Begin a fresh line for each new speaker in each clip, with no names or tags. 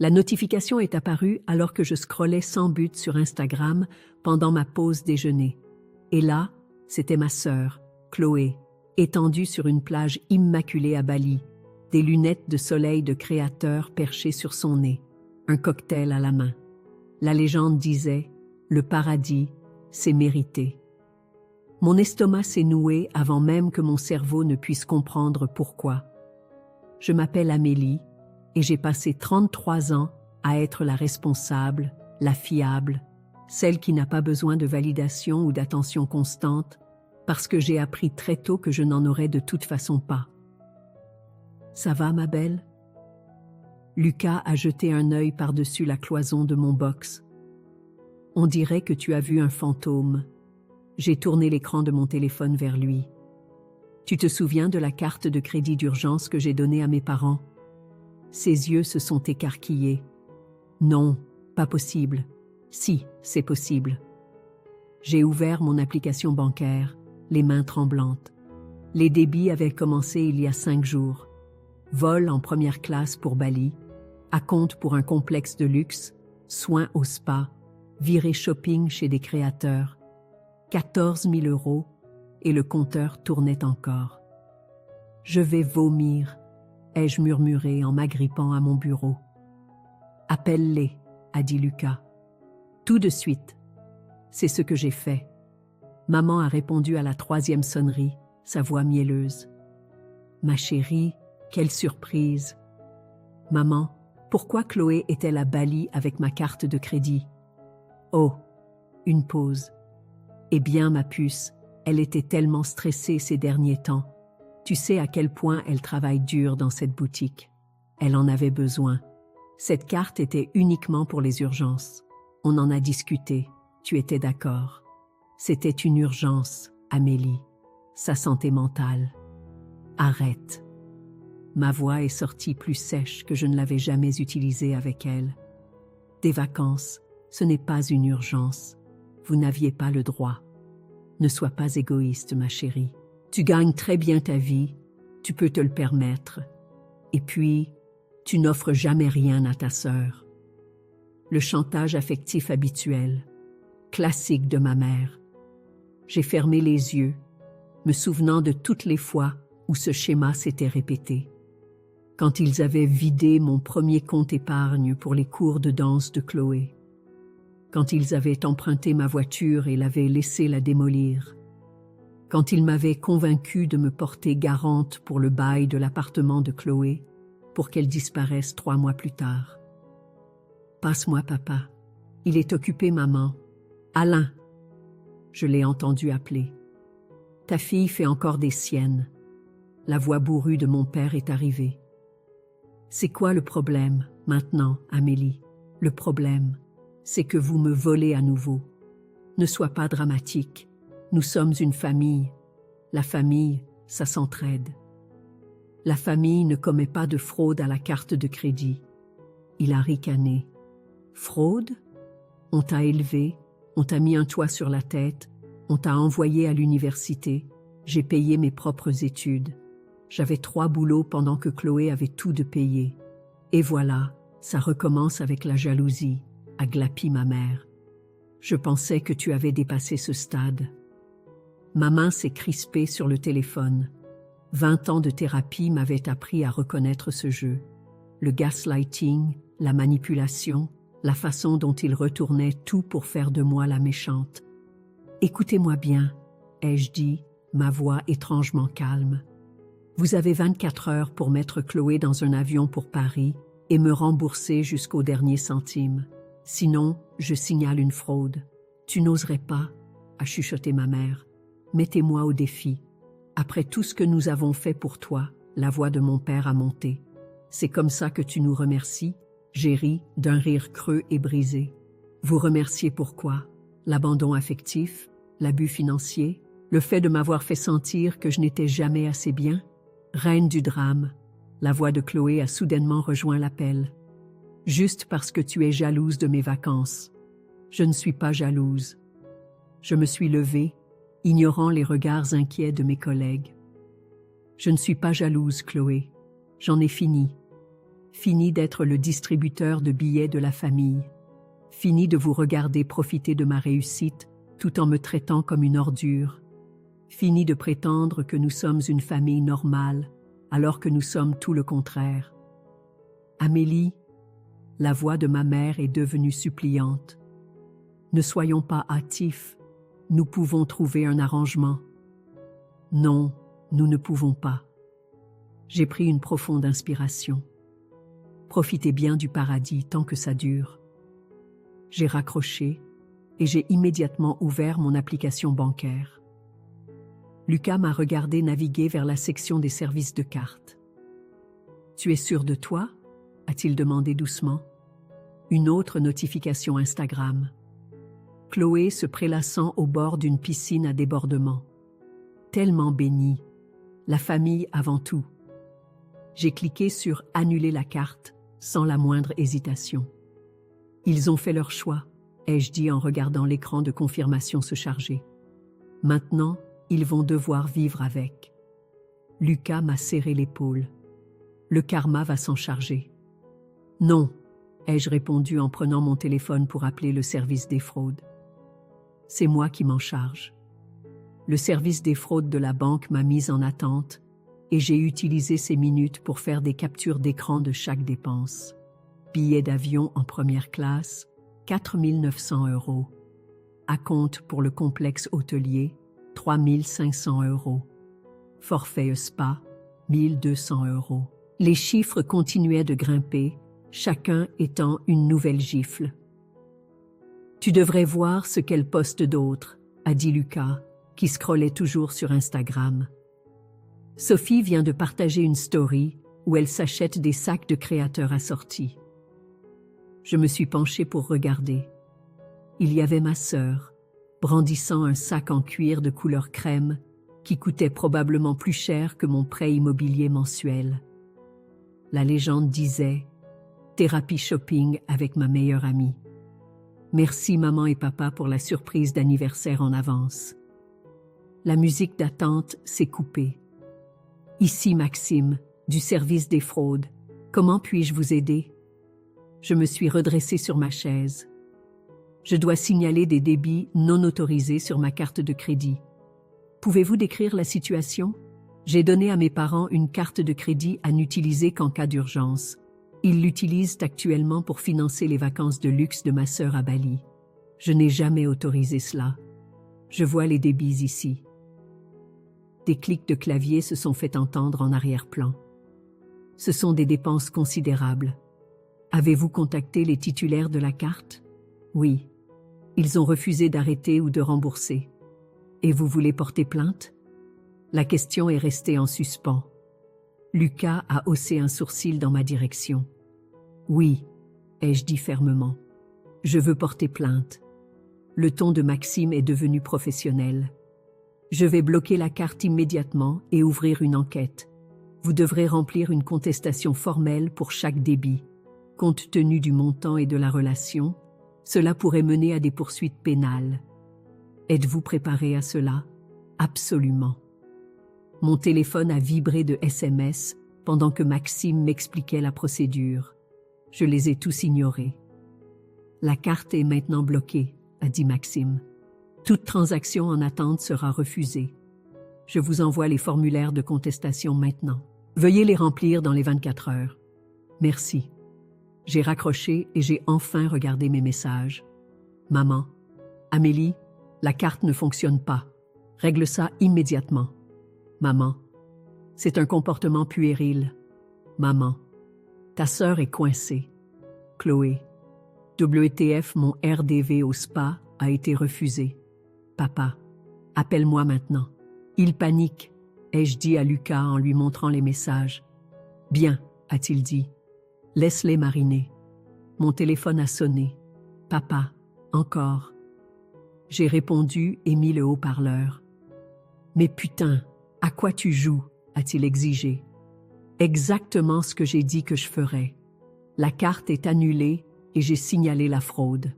La notification est apparue alors que je scrollais sans but sur Instagram pendant ma pause déjeuner. Et là, c'était ma sœur, Chloé, étendue sur une plage immaculée à Bali, des lunettes de soleil de créateur perchées sur son nez, un cocktail à la main. La légende disait « Le paradis, c'est mérité ». Mon estomac s'est noué avant même que mon cerveau ne puisse comprendre pourquoi. Je m'appelle Amélie et j'ai passé 33 ans à être la responsable, la fiable, celle qui n'a pas besoin de validation ou d'attention constante, parce que j'ai appris très tôt que je n'en aurais de toute façon pas. Ça va, ma belle? Lucas a jeté un œil par-dessus la cloison de mon box. On dirait que tu as vu un fantôme. J'ai tourné l'écran de mon téléphone vers lui. Tu te souviens de la carte de crédit d'urgence que j'ai donnée à mes parents? Ses yeux se sont écarquillés. Non, pas possible. Si, c'est possible. J'ai ouvert mon application bancaire, les mains tremblantes. Les débits avaient commencé il y a 5 jours. Vol en première classe pour Bali, acompte pour un complexe de luxe, soins au spa, virée shopping chez des créateurs. 14 000 € et le compteur tournait encore. « Je vais vomir », ai-je murmuré en m'agrippant à mon bureau. « Appelle-les », a dit Lucas. « Tout de suite. » C'est ce que j'ai fait. Maman a répondu à la 3e sonnerie, sa voix mielleuse. « Ma chérie, quelle surprise !»« Maman, pourquoi Chloé est-elle à Bali avec ma carte de crédit ?»« Oh !» Une pause. « Eh bien, ma puce, elle était tellement stressée ces derniers temps. Tu sais à quel point elle travaille dur dans cette boutique. Elle en avait besoin. Cette carte était uniquement pour les urgences. On en a discuté. Tu étais d'accord. C'était une urgence, Amélie. Sa santé mentale. Arrête. » Ma voix est sortie plus sèche que je ne l'avais jamais utilisée avec elle. Des vacances, ce n'est pas une urgence. Vous n'aviez pas le droit. Ne sois pas égoïste, ma chérie. Tu gagnes très bien ta vie, tu peux te le permettre. Et puis, tu n'offres jamais rien à ta sœur. Le chantage affectif habituel, classique de ma mère. J'ai fermé les yeux, me souvenant de toutes les fois où ce schéma s'était répété. Quand ils avaient vidé mon premier compte épargne pour les cours de danse de Chloé. Quand ils avaient emprunté ma voiture et l'avaient laissé la démolir. Quand ils m'avaient convaincue de me porter garante pour le bail de l'appartement de Chloé, pour qu'elle disparaisse 3 mois plus tard. « Passe-moi, papa. Il est occupé, maman. Alain !» Je l'ai entendu appeler. « Ta fille fait encore des siennes. » La voix bourrue de mon père est arrivée. « C'est quoi le problème, maintenant, Amélie? Le problème, c'est que vous me volez à nouveau. Ne sois pas dramatique. Nous sommes une famille. La famille, ça s'entraide. La famille ne commet pas de fraude à la carte de crédit. » Il a ricané. « Fraude? On t'a élevé, on t'a mis un toit sur la tête, on t'a envoyé à l'université. J'ai payé mes propres études. J'avais 3 boulots pendant que Chloé avait tout de payer. Et voilà, ça recommence avec la jalousie, a glapi ma mère. Je pensais que tu avais dépassé ce stade. » Ma main s'est crispée sur le téléphone. 20 ans de thérapie m'avaient appris à reconnaître ce jeu. Le gaslighting, la manipulation, la façon dont il retournait tout pour faire de moi la méchante. « Écoutez-moi bien, » ai-je dit, ma voix étrangement calme. « Vous avez 24 heures pour mettre Chloé dans un avion pour Paris et me rembourser jusqu'au dernier centime. Sinon, je signale une fraude. »« Tu n'oserais pas, » a chuchoté ma mère. « Mettez-moi au défi. Après tout ce que nous avons fait pour toi, » la voix de mon père a monté. « C'est comme ça que tu nous remercies ?» J'ai ri d'un rire creux et brisé. « Vous remerciez pourquoi? L'abandon affectif? L'abus financier? Le fait de m'avoir fait sentir que je n'étais jamais assez bien? » Reine du drame, la voix de Chloé a soudainement rejoint l'appel. « Juste parce que tu es jalouse de mes vacances. » Je ne suis pas jalouse. Je me suis levée, ignorant les regards inquiets de mes collègues. « Je ne suis pas jalouse, Chloé. J'en ai fini. Fini d'être le distributeur de billets de la famille. Fini de vous regarder profiter de ma réussite tout en me traitant comme une ordure. Fini de prétendre que nous sommes une famille normale alors que nous sommes tout le contraire. Amélie, la voix de ma mère est devenue suppliante. Ne soyons pas hâtifs, nous pouvons trouver un arrangement. Non, nous ne pouvons pas. J'ai pris une profonde inspiration. Profitez bien du paradis tant que ça dure. J'ai raccroché et j'ai immédiatement ouvert mon application bancaire. Lucas m'a regardé naviguer vers la section des services de cartes. « Tu es sûr de toi ?» a-t-il demandé doucement. Une autre notification Instagram. Chloé se prélassant au bord d'une piscine à débordement. Tellement bénie. La famille avant tout. J'ai cliqué sur « Annuler la carte » sans la moindre hésitation. Ils ont fait leur choix, ai-je dit en regardant l'écran de confirmation se charger. Maintenant, ils vont devoir vivre avec. Lucas m'a serré l'épaule. Le karma va s'en charger. Non, ai-je répondu en prenant mon téléphone pour appeler le service des fraudes. C'est moi qui m'en charge. Le service des fraudes de la banque m'a mise en attente et j'ai utilisé ces minutes pour faire des captures d'écran de chaque dépense. Billet d'avion en première classe, 4 900 €. Acompte pour le complexe hôtelier, 3 500 €. Forfait spa, 1 200 €. Les chiffres continuaient de grimper, chacun étant une nouvelle gifle. « Tu devrais voir ce qu'elle poste d'autre », a dit Lucas, qui scrollait toujours sur Instagram. Sophie vient de partager une story où elle s'achète des sacs de créateurs assortis. Je me suis penchée pour regarder. Il y avait ma sœur, brandissant un sac en cuir de couleur crème qui coûtait probablement plus cher que mon prêt immobilier mensuel. La légende disait « Thérapie shopping avec ma meilleure amie ». Merci maman et papa pour la surprise d'anniversaire en avance. La musique d'attente s'est coupée. Ici Maxime, du service des fraudes. Comment puis-je vous aider? Je me suis redressée sur ma chaise. Je dois signaler des débits non autorisés sur ma carte de crédit. Pouvez-vous décrire la situation? J'ai donné à mes parents une carte de crédit à n'utiliser qu'en cas d'urgence. Ils l'utilisent actuellement pour financer les vacances de luxe de ma sœur à Bali. Je n'ai jamais autorisé cela. Je vois les débits ici. Des clics de clavier se sont fait entendre en arrière-plan. Ce sont des dépenses considérables. Avez-vous contacté les titulaires de la carte? Oui. Ils ont refusé d'arrêter ou de rembourser. Et vous voulez porter plainte? La question est restée en suspens. Lucas a haussé un sourcil dans ma direction. Oui, ai-je dit fermement. Je veux porter plainte. Le ton de Maxime est devenu professionnel. Je vais bloquer la carte immédiatement et ouvrir une enquête. Vous devrez remplir une contestation formelle pour chaque débit. Compte tenu du montant et de la relation, cela pourrait mener à des poursuites pénales. Êtes-vous préparé à cela? Absolument. Mon téléphone a vibré de SMS pendant que Maxime m'expliquait la procédure. Je les ai tous ignorés. La carte est maintenant bloquée, a dit Maxime. Toute transaction en attente sera refusée. Je vous envoie les formulaires de contestation maintenant. Veuillez les remplir dans les 24 heures. Merci. J'ai raccroché et j'ai enfin regardé mes messages. Maman, Amélie, la carte ne fonctionne pas. Règle ça immédiatement. Maman, c'est un comportement puéril. Maman, ta sœur est coincée. Chloé, WTF, mon RDV au spa a été refusé. Papa, appelle-moi maintenant. Il panique, ai-je dit à Lucas en lui montrant les messages. Bien, a-t-il dit. Laisse-les mariner. Mon téléphone a sonné. Papa, encore. J'ai répondu et mis le haut-parleur. Mais putain, à quoi tu joues? A-t-il exigé. Exactement ce que j'ai dit que je ferais. La carte est annulée et j'ai signalé la fraude.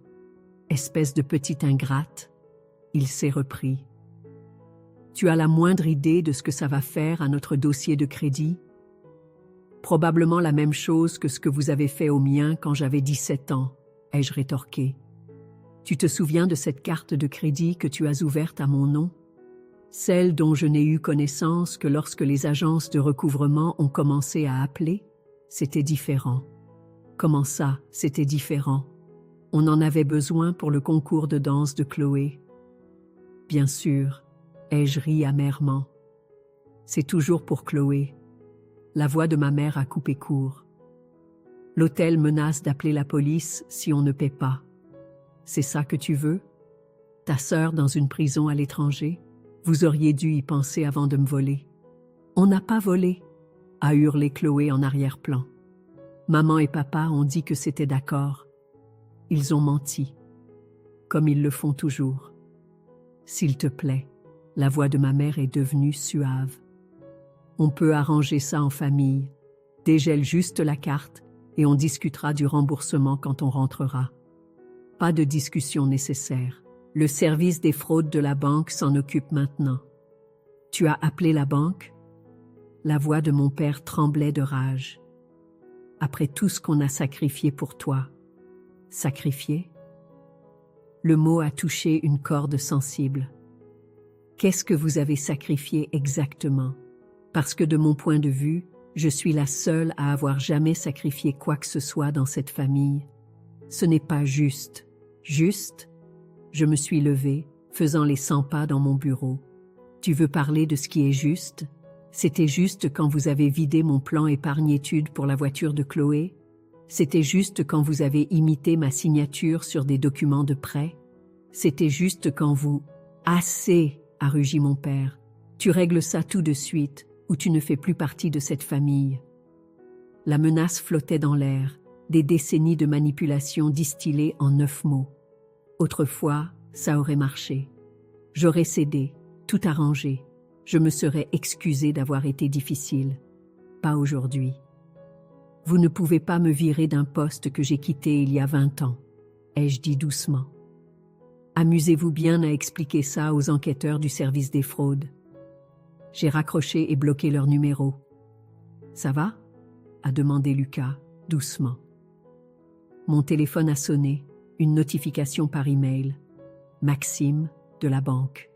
Espèce de petite ingrate. Il s'est repris. Tu as la moindre idée de ce que ça va faire à notre dossier de crédit? Probablement la même chose que ce que vous avez fait au mien quand j'avais 17 ans, ai-je rétorqué. Tu te souviens de cette carte de crédit que tu as ouverte à mon nom? Celle dont je n'ai eu connaissance que lorsque les agences de recouvrement ont commencé à appeler? C'était différent. Comment ça, c'était différent? On en avait besoin pour le concours de danse de Chloé. Bien sûr, ai-je ri amèrement. C'est toujours pour Chloé. La voix de ma mère a coupé court. L'hôtel menace d'appeler la police si on ne paie pas. C'est ça que tu veux? Ta sœur dans une prison à l'étranger? Vous auriez dû y penser avant de me voler. On n'a pas volé, a hurlé Chloé en arrière-plan. Maman et papa ont dit que c'était d'accord. Ils ont menti, comme ils le font toujours. S'il te plaît, la voix de ma mère est devenue suave. On peut arranger ça en famille. Dégèle juste la carte et on discutera du remboursement quand on rentrera. Pas de discussion nécessaire. Le service des fraudes de la banque s'en occupe maintenant. Tu as appelé la banque? La voix de mon père tremblait de rage. Après tout ce qu'on a sacrifié pour toi. Sacrifié? Le mot a touché une corde sensible. Qu'est-ce que vous avez sacrifié exactement? Parce que de mon point de vue, je suis la seule à avoir jamais sacrifié quoi que ce soit dans cette famille. Ce n'est pas juste. Juste? Je me suis levée, faisant les 100 pas dans mon bureau. Tu veux parler de ce qui est juste? C'était juste quand vous avez vidé mon plan épargne-études pour la voiture de Chloé? C'était juste quand vous avez imité ma signature sur des documents de prêt? C'était juste quand vous... Assez, a rugi mon père. Tu règles ça tout de suite, ou tu ne fais plus partie de cette famille. La menace flottait dans l'air, des décennies de manipulation distillées en 9 mots. Autrefois, ça aurait marché. J'aurais cédé, tout arrangé. Je me serais excusée d'avoir été difficile. Pas aujourd'hui. Vous ne pouvez pas me virer d'un poste que j'ai quitté il y a 20 ans, ai-je dit doucement. Amusez-vous bien à expliquer ça aux enquêteurs du service des fraudes. J'ai raccroché et bloqué leur numéro. Ça va? A demandé Lucas, doucement. Mon téléphone a sonné, une notification par email. Maxime, de la banque.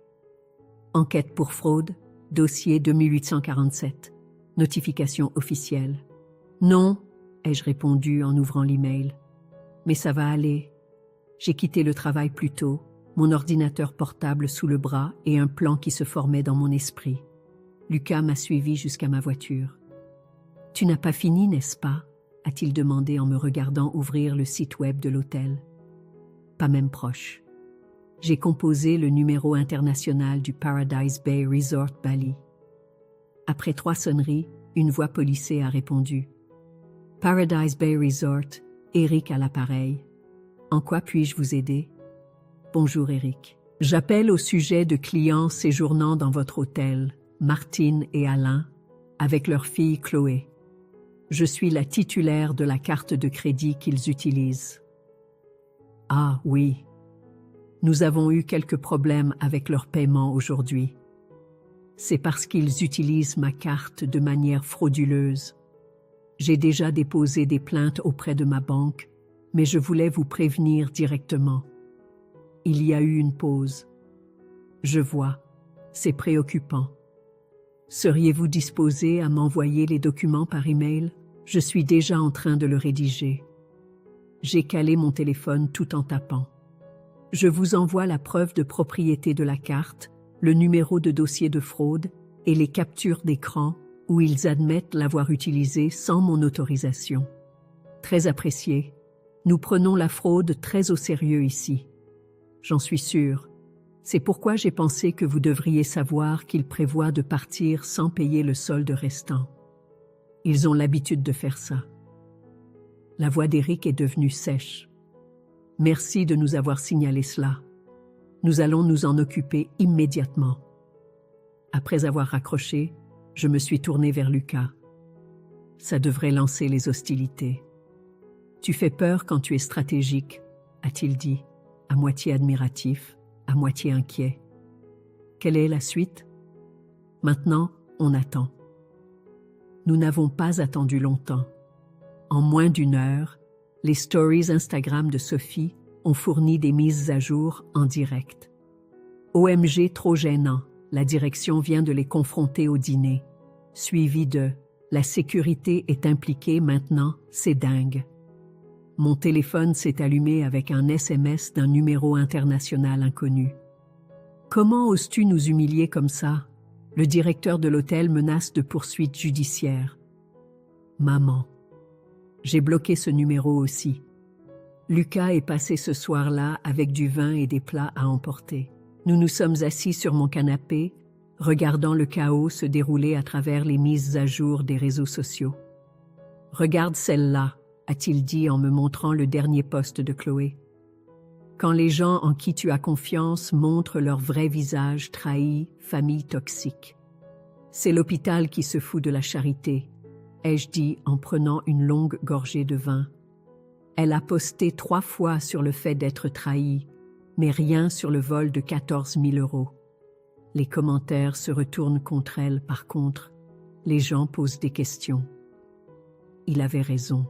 Enquête pour fraude, dossier 2847. Notification officielle. Non, ai-je répondu en ouvrant l'email. Mais ça va aller. J'ai quitté le travail plus tôt, mon ordinateur portable sous le bras et un plan qui se formait dans mon esprit. Lucas m'a suivi jusqu'à ma voiture. « Tu n'as pas fini, n'est-ce pas ?» a-t-il demandé en me regardant ouvrir le site web de l'hôtel. Pas même proche. J'ai composé le numéro international du Paradise Bay Resort Bali. Après 3 sonneries, une voix policée a répondu. « Paradise Bay Resort, Eric à l'appareil. En quoi puis-je vous aider? » « Bonjour Eric. J'appelle au sujet de clients séjournant dans votre hôtel, Martine et Alain, avec leur fille Chloé. Je suis la titulaire de la carte de crédit qu'ils utilisent. » « Ah oui. Nous avons eu quelques problèmes avec leur paiement aujourd'hui. C'est parce qu'ils utilisent ma carte de manière frauduleuse. J'ai déjà déposé des plaintes auprès de ma banque, mais je voulais vous prévenir directement. Il y a eu une pause. Je vois, c'est préoccupant. Seriez-vous disposé à m'envoyer les documents par email? Je suis déjà en train de le rédiger. J'ai calé mon téléphone tout en tapant. Je vous envoie la preuve de propriété de la carte, le numéro de dossier de fraude et les captures d'écran où ils admettent l'avoir utilisé sans mon autorisation. Très apprécié. Nous prenons la fraude très au sérieux ici. J'en suis sûre. C'est pourquoi j'ai pensé que vous devriez savoir qu'ils prévoient de partir sans payer le solde restant. Ils ont l'habitude de faire ça. La voix d'Éric est devenue sèche. Merci de nous avoir signalé cela. Nous allons nous en occuper immédiatement. Après avoir raccroché, je me suis tournée vers Lucas. Ça devrait lancer les hostilités. Tu fais peur quand tu es stratégique, a-t-il dit, à moitié admiratif, à moitié inquiet. Quelle est la suite? Maintenant, on attend. Nous n'avons pas attendu longtemps. En moins d'une heure, les stories Instagram de Sophie ont fourni des mises à jour en direct. OMG, trop gênant, la direction vient de les confronter au dîner. Suivi de « La sécurité est impliquée maintenant, c'est dingue ». Mon téléphone s'est allumé avec un SMS d'un numéro international inconnu. Comment oses-tu nous humilier comme ça? Le directeur de l'hôtel menace de poursuites judiciaires. Maman. J'ai bloqué ce numéro aussi. Lucas est passé ce soir-là avec du vin et des plats à emporter. Nous nous sommes assis sur mon canapé, regardant le chaos se dérouler à travers les mises à jour des réseaux sociaux. « Regarde celle-là », a-t-il dit en me montrant le dernier post de Chloé. Quand les gens en qui tu as confiance montrent leur vrai visage trahi, famille toxique. C'est l'hôpital qui se fout de la charité, ai-je dit en prenant une longue gorgée de vin. Elle a posté 3 fois sur le fait d'être trahie, mais rien sur le vol de 14 000 €. Les commentaires se retournent contre elle, par contre. Les gens posent des questions. Il avait raison.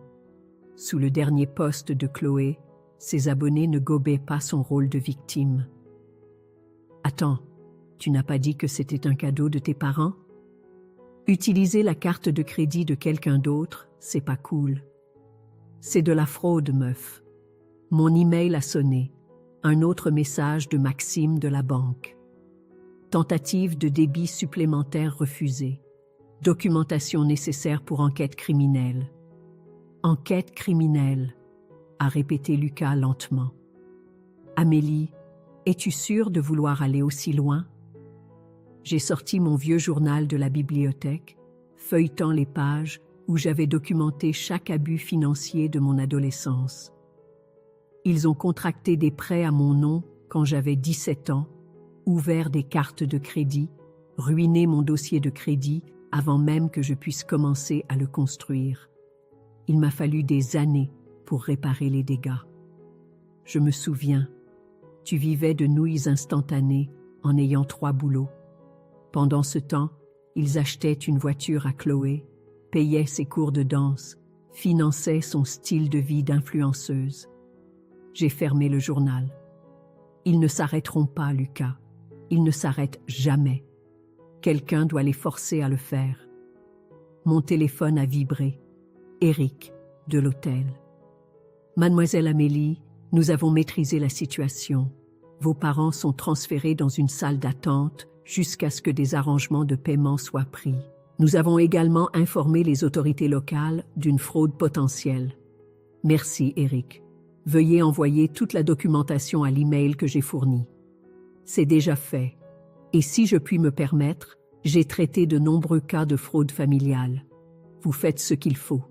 Sous le dernier post de Chloé, ses abonnés ne gobaient pas son rôle de victime. « Attends, tu n'as pas dit que c'était un cadeau de tes parents? Utiliser la carte de crédit de quelqu'un d'autre, c'est pas cool. C'est de la fraude, meuf. » Mon email a sonné. Un autre message de Maxime de la banque. Tentative de débit supplémentaire refusée. Documentation nécessaire pour enquête criminelle. Enquête criminelle, a répété Lucas lentement. Amélie, es-tu sûre de vouloir aller aussi loin? J'ai sorti mon vieux journal de la bibliothèque, feuilletant les pages où j'avais documenté chaque abus financier de mon adolescence. Ils ont contracté des prêts à mon nom quand j'avais 17 ans, ouvert des cartes de crédit, ruiné mon dossier de crédit avant même que je puisse commencer à le construire. Il m'a fallu des années pour réparer les dégâts. Je me souviens, tu vivais de nouilles instantanées en ayant 3 boulots. Pendant ce temps, ils achetaient une voiture à Chloé, payaient ses cours de danse, finançaient son style de vie d'influenceuse. J'ai fermé le journal. Ils ne s'arrêteront pas, Lucas. Ils ne s'arrêtent jamais. Quelqu'un doit les forcer à le faire. Mon téléphone a vibré. Eric, de l'hôtel. Mademoiselle Amélie, nous avons maîtrisé la situation. Vos parents sont transférés dans une salle d'attente jusqu'à ce que des arrangements de paiement soient pris. Nous avons également informé les autorités locales d'une fraude potentielle. Merci, Eric. Veuillez envoyer toute la documentation à l'email que j'ai fourni. C'est déjà fait. Et si je puis me permettre, j'ai traité de nombreux cas de fraude familiale. Vous faites ce qu'il faut.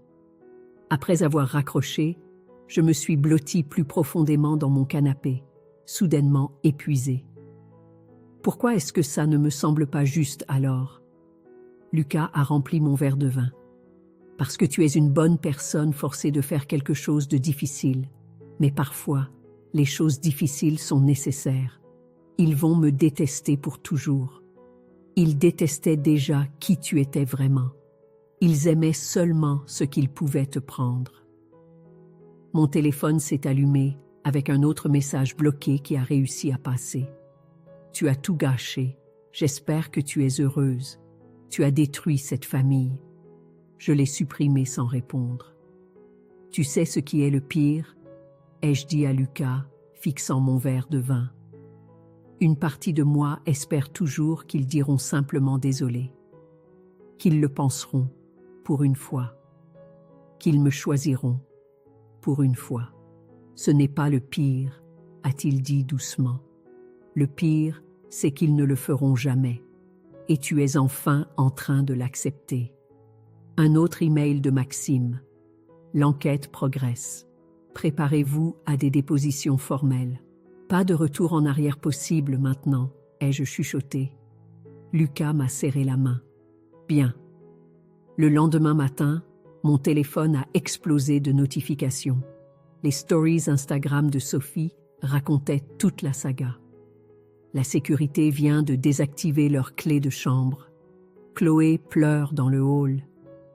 Après avoir raccroché, je me suis blotti plus profondément dans mon canapé, soudainement épuisé. Pourquoi est-ce que ça ne me semble pas juste alors? Lucas a rempli mon verre de vin. Parce que tu es une bonne personne forcée de faire quelque chose de difficile. Mais parfois, les choses difficiles sont nécessaires. Ils vont me détester pour toujours. Ils détestaient déjà qui tu étais vraiment. Ils aimaient seulement ce qu'ils pouvaient te prendre. Mon téléphone s'est allumé avec un autre message bloqué qui a réussi à passer. Tu as tout gâché. J'espère que tu es heureuse. Tu as détruit cette famille. Je l'ai supprimé sans répondre. Tu sais ce qui est le pire? Ai-je dit à Lucas, fixant mon verre de vin. Une partie de moi espère toujours qu'ils diront simplement désolé. Qu'ils le penseront, pour une fois. Qu'ils me choisiront, pour une fois. Ce n'est pas le pire, a-t-il dit doucement. Le pire, c'est qu'ils ne le feront jamais. Et tu es enfin en train de l'accepter. Un autre email de Maxime. L'enquête progresse. Préparez-vous à des dépositions formelles. Pas de retour en arrière possible maintenant, ai-je chuchoté. Lucas m'a serré la main. Bien. Le lendemain matin, mon téléphone a explosé de notifications. Les stories Instagram de Sophie racontaient toute la saga. La sécurité vient de désactiver leur clé de chambre. Chloé pleure dans le hall.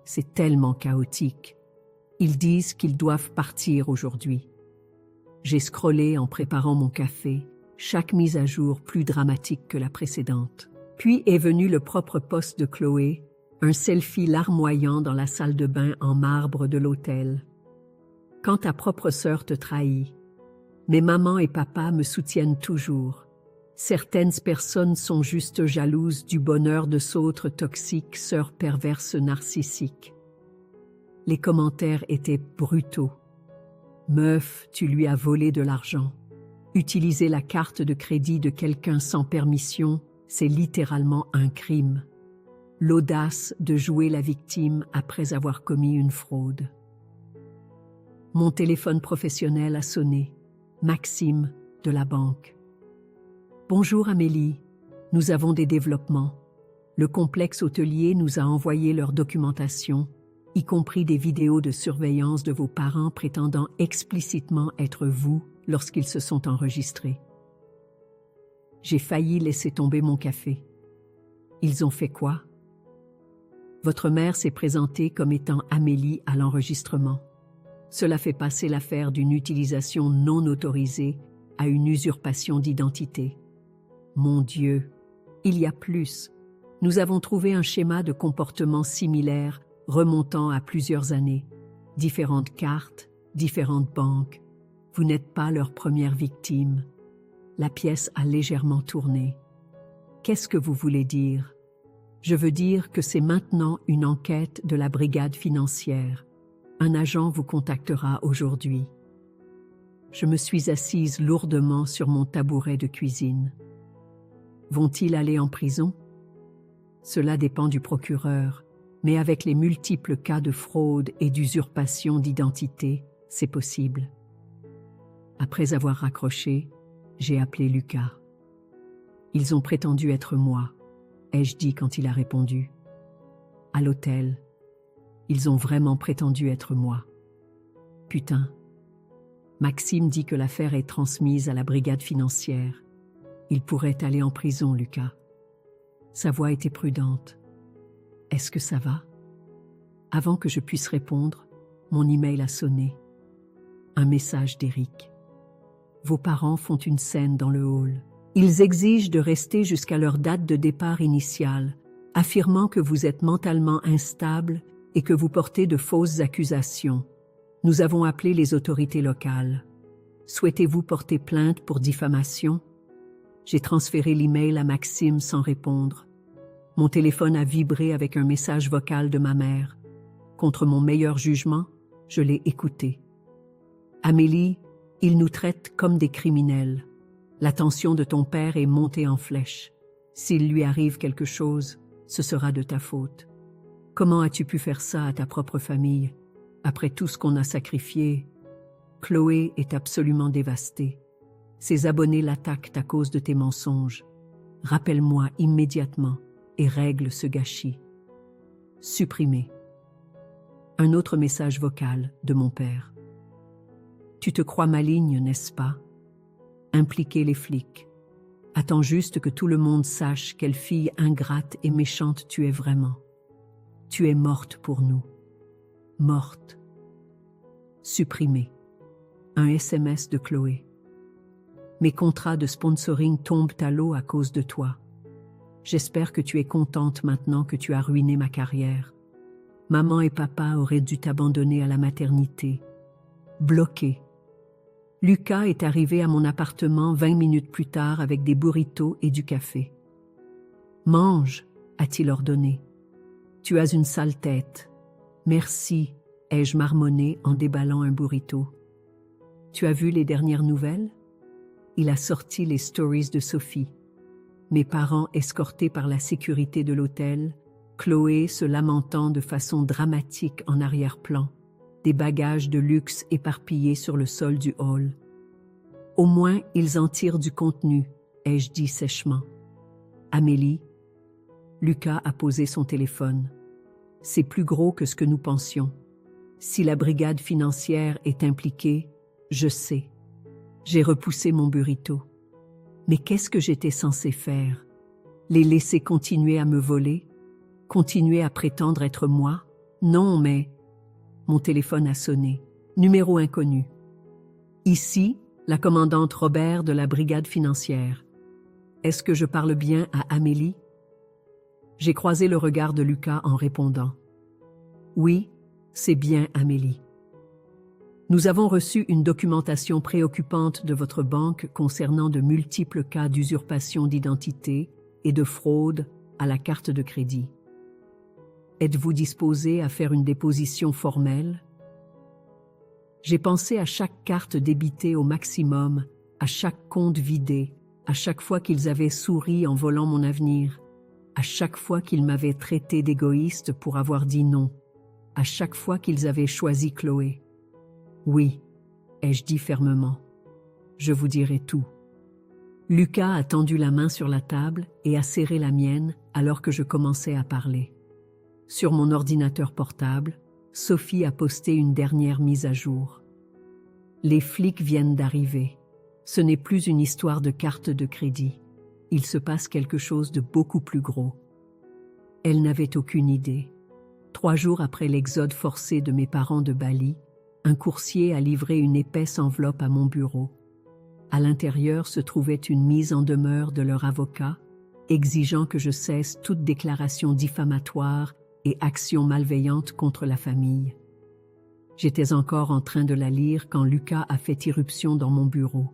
C'est tellement chaotique. Ils disent qu'ils doivent partir aujourd'hui. J'ai scrollé en préparant mon café, chaque mise à jour plus dramatique que la précédente. Puis est venu le propre post de Chloé, un selfie larmoyant dans la salle de bain en marbre de l'hôtel. Quand ta propre sœur te trahit, mais maman et papa me soutiennent toujours. Certaines personnes sont juste jalouses du bonheur de sautre toxique, sœur perverse narcissique. Les commentaires étaient brutaux. Meuf, tu lui as volé de l'argent. Utiliser la carte de crédit de quelqu'un sans permission, c'est littéralement un crime. L'audace de jouer la victime après avoir commis une fraude. Mon téléphone professionnel a sonné. Maxime, de la banque. Bonjour Amélie, nous avons des développements. Le complexe hôtelier nous a envoyé leur documentation, y compris des vidéos de surveillance de vos parents prétendant explicitement être vous lorsqu'ils se sont enregistrés. J'ai failli laisser tomber mon café. Ils ont fait quoi? Votre mère s'est présentée comme étant Amélie à l'enregistrement. Cela fait passer l'affaire d'une utilisation non autorisée à une usurpation d'identité. Mon Dieu, il y a plus. Nous avons trouvé un schéma de comportement similaire remontant à plusieurs années. Différentes cartes, différentes banques. Vous n'êtes pas leur première victime. La pièce a légèrement tourné. Qu'est-ce que vous voulez dire? Je veux dire que c'est maintenant une enquête de la brigade financière. Un agent vous contactera aujourd'hui. Je me suis assise lourdement sur mon tabouret de cuisine. Vont-ils aller en prison? Cela dépend du procureur, mais avec les multiples cas de fraude et d'usurpation d'identité, c'est possible. Après avoir raccroché, j'ai appelé Lucas. Ils ont prétendu être moi, ai-je dit quand il a répondu. À l'hôtel, ils ont vraiment prétendu être moi. Putain. Maxime dit que l'affaire est transmise à la brigade financière. Il pourrait aller en prison, Lucas. Sa voix était prudente. Est-ce que ça va? Avant que je puisse répondre, mon email a sonné. Un message d'Éric. Vos parents font une scène dans le hall. Ils exigent de rester jusqu'à leur date de départ initiale, affirmant que vous êtes mentalement instable et que vous portez de fausses accusations. Nous avons appelé les autorités locales. Souhaitez-vous porter plainte pour diffamation? J'ai transféré l'email à Maxime sans répondre. Mon téléphone a vibré avec un message vocal de ma mère. Contre mon meilleur jugement, je l'ai écouté. Amélie, ils nous traitent comme des criminels. La tension de ton père est montée en flèche. S'il lui arrive quelque chose, ce sera de ta faute. Comment as-tu pu faire ça à ta propre famille? Après tout ce qu'on a sacrifié, Chloé est absolument dévastée. Ses abonnés l'attaquent à cause de tes mensonges. Rappelle-moi immédiatement et règle ce gâchis. Supprimer. Un autre message vocal de mon père. Tu te crois maligne, n'est-ce pas? Impliquer les flics. Attends juste que tout le monde sache quelle fille ingrate et méchante tu es vraiment. Tu es morte pour nous. Morte. Supprimer. Un SMS de Chloé. Mes contrats de sponsoring tombent à l'eau à cause de toi. J'espère que tu es contente maintenant que tu as ruiné ma carrière. Maman et papa auraient dû t'abandonner à la maternité. Bloqué. Lucas est arrivé à mon appartement 20 minutes plus tard avec des burritos et du café. Mange, a-t-il ordonné. Tu as une sale tête. Merci, ai-je marmonné en déballant un burrito. Tu as vu les dernières nouvelles? Il a sorti les stories de Sophie. Mes parents escortés par la sécurité de l'hôtel, Chloé se lamentant de façon dramatique en arrière-plan, des bagages de luxe éparpillés sur le sol du hall. Au moins, ils en tirent du contenu, ai-je dit sèchement. Amélie, Lucas a posé son téléphone. C'est plus gros que ce que nous pensions. Si la brigade financière est impliquée, je sais. J'ai repoussé mon burrito. Mais qu'est-ce que j'étais censé faire? Les laisser continuer à me voler? Continuer à prétendre être moi? Non, mais... Mon téléphone a sonné. Numéro inconnu. Ici, la commandante Robert de la brigade financière. Est-ce que je parle bien à Amélie? J'ai croisé le regard de Lucas en répondant. Oui, c'est bien Amélie. Nous avons reçu une documentation préoccupante de votre banque concernant de multiples cas d'usurpation d'identité et de fraude à la carte de crédit. Êtes-vous disposé à faire une déposition formelle? J'ai pensé à chaque carte débitée au maximum, à chaque compte vidé, à chaque fois qu'ils avaient souri en volant mon avenir, à chaque fois qu'ils m'avaient traité d'égoïste pour avoir dit non, à chaque fois qu'ils avaient choisi Chloé. Oui, ai-je dit fermement. Je vous dirai tout. Lucas a tendu la main sur la table et a serré la mienne alors que je commençais à parler. Sur mon ordinateur portable, Sophie a posté une dernière mise à jour. Les flics viennent d'arriver. Ce n'est plus une histoire de carte de crédit. Il se passe quelque chose de beaucoup plus gros. Elle n'avait aucune idée. 3 jours après l'exode forcé de mes parents de Bali, un coursier a livré une épaisse enveloppe à mon bureau. À l'intérieur se trouvait une mise en demeure de leur avocat, exigeant que je cesse toute déclaration diffamatoire et action malveillante contre la famille. J'étais encore en train de la lire quand Lucas a fait irruption dans mon bureau.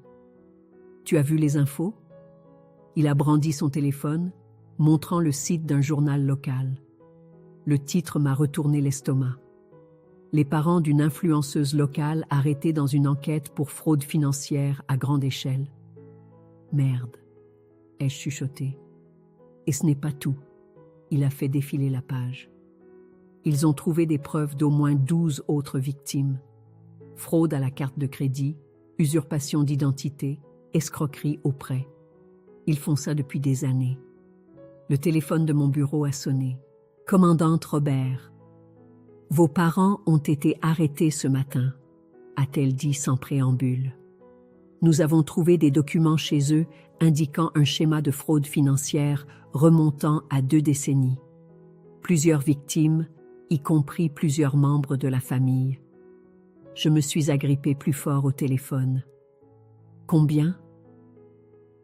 « Tu as vu les infos ?» Il a brandi son téléphone, montrant le site d'un journal local. Le titre m'a retourné l'estomac. Les parents d'une influenceuse locale arrêtés dans une enquête pour fraude financière à grande échelle. Merde, ai-je chuchoté. Et ce n'est pas tout. Il a fait défiler la page. Ils ont trouvé des preuves d'au moins 12 autres victimes. Fraude à la carte de crédit, usurpation d'identité, escroquerie au prêt. Ils font ça depuis des années. Le téléphone de mon bureau a sonné. Commandante Robert. Vos parents ont été arrêtés ce matin, a-t-elle dit sans préambule. Nous avons trouvé des documents chez eux indiquant un schéma de fraude financière remontant à 2 décennies. Plusieurs victimes, y compris plusieurs membres de la famille. Je me suis agrippée plus fort au téléphone. Combien?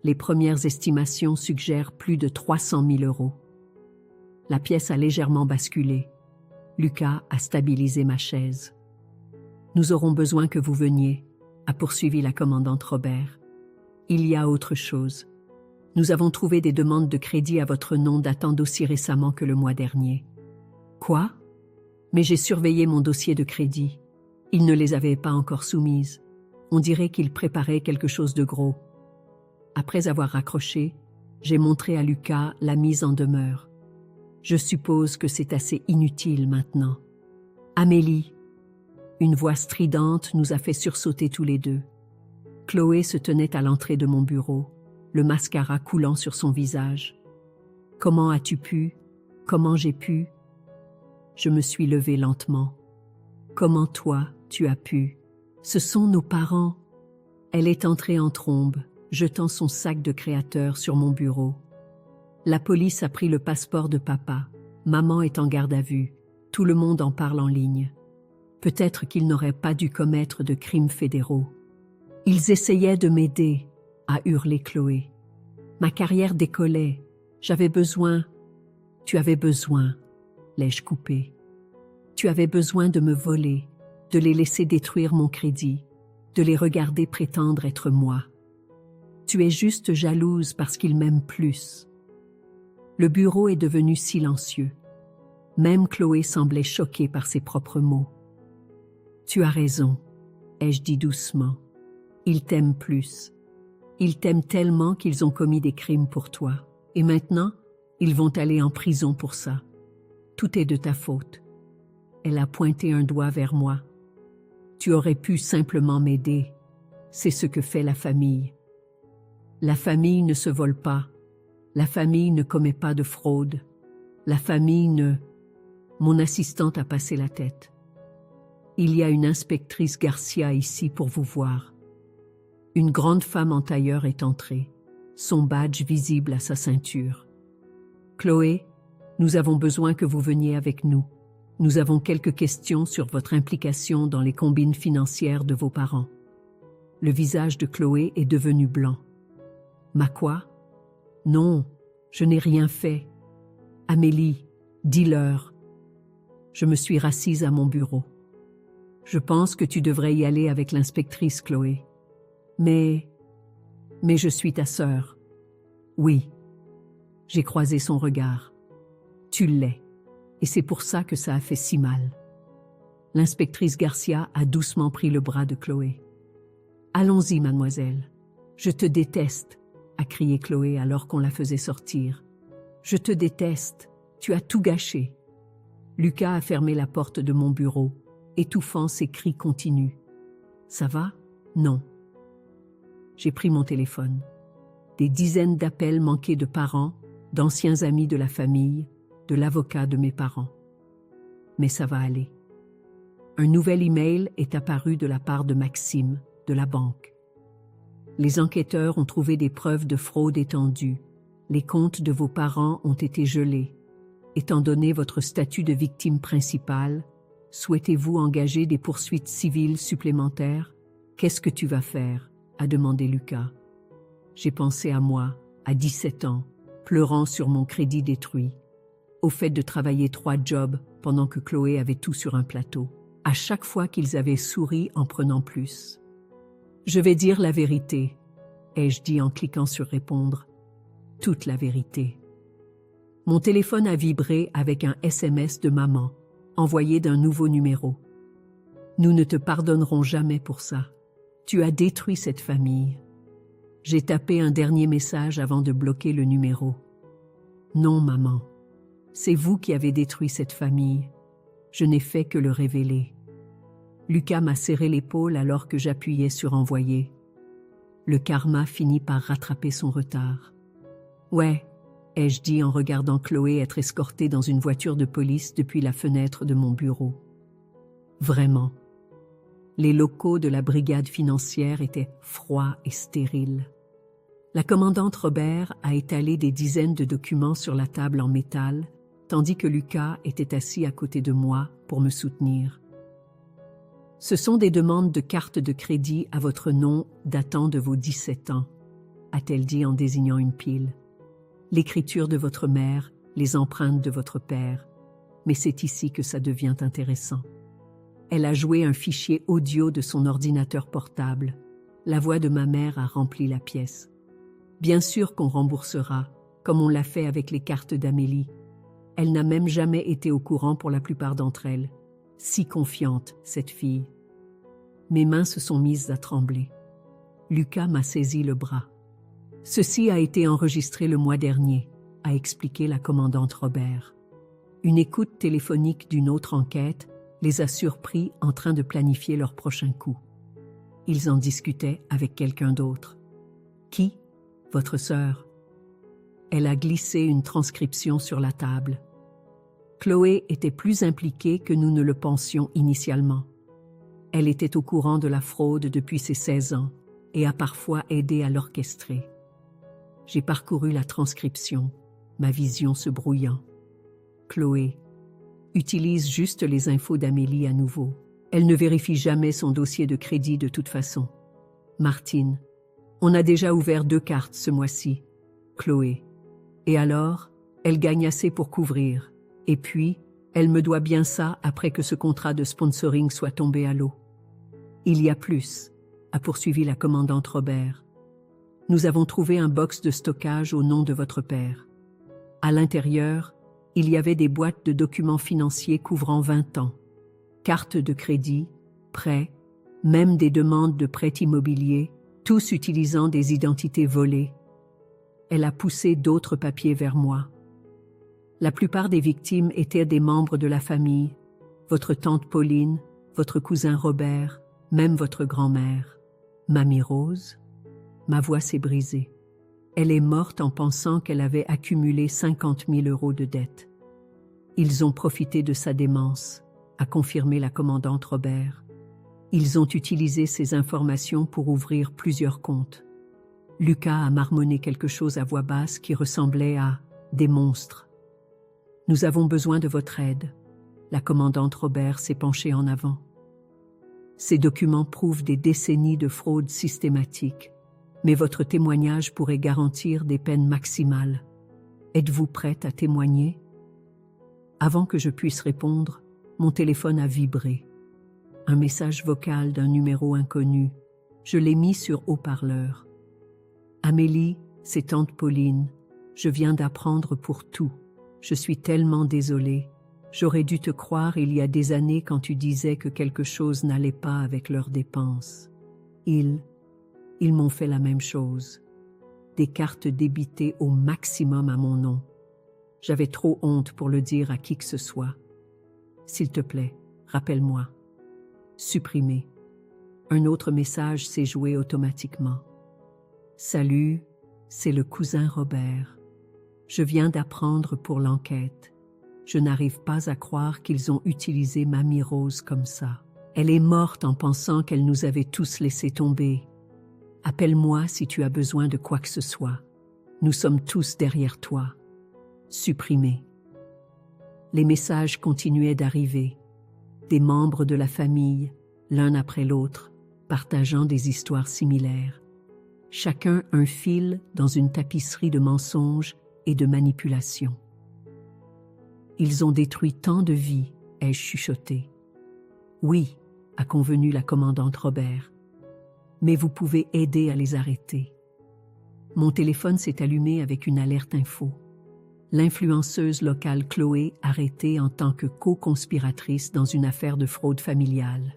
Les premières estimations suggèrent plus de 300 000 €. La pièce a légèrement basculé. Lucas a stabilisé ma chaise. Nous aurons besoin que vous veniez, a poursuivi la commandante Robert. Il y a autre chose. Nous avons trouvé des demandes de crédit à votre nom datant d'aussi récemment que le mois dernier. Quoi? Mais j'ai surveillé mon dossier de crédit. Il ne les avait pas encore soumises. On dirait qu'il préparait quelque chose de gros. Après avoir raccroché, j'ai montré à Lucas la mise en demeure. Je suppose que c'est assez inutile maintenant. Amélie. Une voix stridente nous a fait sursauter tous les deux. Chloé se tenait à l'entrée de mon bureau, le mascara coulant sur son visage. Comment as-tu pu? Comment j'ai pu? Je me suis levée lentement. Comment toi, tu as pu? Ce sont nos parents. Elle est entrée en trombe, jetant son sac de créateur sur mon bureau. La police a pris le passeport de papa. Maman est en garde à vue. Tout le monde en parle en ligne. Peut-être qu'ils n'auraient pas dû commettre de crimes fédéraux. Ils essayaient de m'aider, a hurlé Chloé. Ma carrière décollait. J'avais besoin. Tu avais besoin, l'ai-je coupé. Tu avais besoin de me voler, de les laisser détruire mon crédit, de les regarder prétendre être moi. Tu es juste jalouse parce qu'ils m'aiment plus. Le bureau est devenu silencieux. Même Chloé semblait choquée par ses propres mots. Tu as raison, ai-je dit doucement. Ils t'aiment plus. Ils t'aiment tellement qu'ils ont commis des crimes pour toi. Et maintenant, ils vont aller en prison pour ça. Tout est de ta faute. Elle a pointé un doigt vers moi. Tu aurais pu simplement m'aider. C'est ce que fait la famille. La famille ne se vole pas. La famille ne commet pas de fraude. La famille ne... Mon assistante a passé la tête. Il y a une inspectrice Garcia ici pour vous voir. Une grande femme en tailleur est entrée, son badge visible à sa ceinture. Chloé, nous avons besoin que vous veniez avec nous. Nous avons quelques questions sur votre implication dans les combines financières de vos parents. Le visage de Chloé est devenu blanc. Ma quoi? Non, je n'ai rien fait. Amélie, dis-leur. Je me suis rassise à mon bureau. Je pense que tu devrais y aller avec l'inspectrice, Chloé. Mais je suis ta sœur. Oui. J'ai croisé son regard. Tu l'es. Et c'est pour ça que ça a fait si mal. L'inspectrice Garcia a doucement pris le bras de Chloé. Allons-y, mademoiselle. Je te déteste, a crié Chloé alors qu'on la faisait sortir. Je te déteste. Tu as tout gâché. Lucas a fermé la porte de mon bureau, étouffant ses cris continus. Ça va? Non. J'ai pris mon téléphone. Des dizaines d'appels manqués de parents, d'anciens amis de la famille, de l'avocat de mes parents. Mais ça va aller. Un nouvel email est apparu de la part de Maxime, de la banque. Les enquêteurs ont trouvé des preuves de fraude étendues. Les comptes de vos parents ont été gelés. Étant donné votre statut de victime principale, souhaitez-vous engager des poursuites civiles supplémentaires? Qu'est-ce que tu vas faire? A demandé Lucas. J'ai pensé à moi, à 17 ans, pleurant sur mon crédit détruit, au fait de travailler 3 jobs pendant que Chloé avait tout sur un plateau, à chaque fois qu'ils avaient souri en prenant plus. Je vais dire la vérité, ai-je dit en cliquant sur répondre. Toute la vérité. Mon téléphone a vibré avec un SMS de maman, envoyé d'un nouveau numéro. Nous ne te pardonnerons jamais pour ça. Tu as détruit cette famille. J'ai tapé un dernier message avant de bloquer le numéro. Non, maman. C'est vous qui avez détruit cette famille. Je n'ai fait que le révéler. Lucas m'a serré l'épaule alors que j'appuyais sur envoyer. Le karma finit par rattraper son retard. Ouais, ai-je dit en regardant Chloé être escortée dans une voiture de police depuis la fenêtre de mon bureau. Vraiment. Les locaux de la brigade financière étaient froids et stériles. La commandante Robert a étalé des dizaines de documents sur la table en métal, tandis que Lucas était assis à côté de moi pour me soutenir. Ce sont des demandes de carte de crédit à votre nom datant de vos 17 ans, a-t-elle dit en désignant une pile. L'écriture de votre mère, les empreintes de votre père. Mais c'est ici que ça devient intéressant. Elle a joué un fichier audio de son ordinateur portable. La voix de ma mère a rempli la pièce. Bien sûr qu'on remboursera, comme on l'a fait avec les cartes d'Amélie. Elle n'a même jamais été au courant pour la plupart d'entre elles. Si confiante, cette fille. Mes mains se sont mises à trembler. Lucas m'a saisi le bras. Ceci a été enregistré le mois dernier, a expliqué la commandante Robert. Une écoute téléphonique d'une autre enquête les a surpris en train de planifier leur prochain coup. Ils en discutaient avec quelqu'un d'autre. Qui? Votre sœur. Elle a glissé une transcription sur la table. Chloé était plus impliquée que nous ne le pensions initialement. Elle était au courant de la fraude depuis ses 16 ans et a parfois aidé à l'orchestrer. J'ai parcouru la transcription, ma vision se brouillant. Chloé utilise juste les infos d'Amélie à nouveau. Elle ne vérifie jamais son dossier de crédit de toute façon. Martine, on a déjà ouvert 2 cartes ce mois-ci. Chloé. Et alors, elle gagne assez pour couvrir. Et puis, elle me doit bien ça après que ce contrat de sponsoring soit tombé à l'eau. Il y a plus, a poursuivi la commandante Robert. Nous avons trouvé un box de stockage au nom de votre père. À l'intérieur, il y avait des boîtes de documents financiers couvrant 20 ans. Cartes de crédit, prêts, même des demandes de prêt immobilier, tous utilisant des identités volées. Elle a poussé d'autres papiers vers moi. La plupart des victimes étaient des membres de la famille, votre tante Pauline, votre cousin Robert, même votre grand-mère. Mamie Rose? Ma voix s'est brisée. Elle est morte en pensant qu'elle avait accumulé 50 000 € de dettes. Ils ont profité de sa démence, a confirmé la commandante Robert. Ils ont utilisé ces informations pour ouvrir plusieurs comptes. Lucas a marmonné quelque chose à voix basse qui ressemblait à « des monstres ». Nous avons besoin de votre aide. La commandante Robert s'est penchée en avant. Ces documents prouvent des décennies de fraude systématique, mais votre témoignage pourrait garantir des peines maximales. Êtes-vous prête à témoigner? Avant que je puisse répondre, mon téléphone a vibré. Un message vocal d'un numéro inconnu. Je l'ai mis sur haut-parleur. Amélie, c'est tante Pauline. Je viens d'apprendre pour tout. Je suis tellement désolée. J'aurais dû te croire il y a des années quand tu disais que quelque chose n'allait pas avec leurs dépenses. Ils m'ont fait la même chose. Des cartes débitées au maximum à mon nom. J'avais trop honte pour le dire à qui que ce soit. S'il te plaît, rappelle-moi. Supprimer. Un autre message s'est joué automatiquement. Salut, c'est le cousin Robert. Je viens d'apprendre pour l'enquête. Je n'arrive pas à croire qu'ils ont utilisé Mamie Rose comme ça. Elle est morte en pensant qu'elle nous avait tous laissés tomber. Appelle-moi si tu as besoin de quoi que ce soit. Nous sommes tous derrière toi. Supprimer. Les messages continuaient d'arriver. Des membres de la famille, l'un après l'autre, partageant des histoires similaires. Chacun un fil dans une tapisserie de mensonges et de manipulations. Ils ont détruit tant de vies, ai-je chuchoté. Oui, a convenu la commandante Robert. Mais vous pouvez aider à les arrêter. Mon téléphone s'est allumé avec une alerte info. L'influenceuse locale Chloé arrêtée en tant que co-conspiratrice dans une affaire de fraude familiale.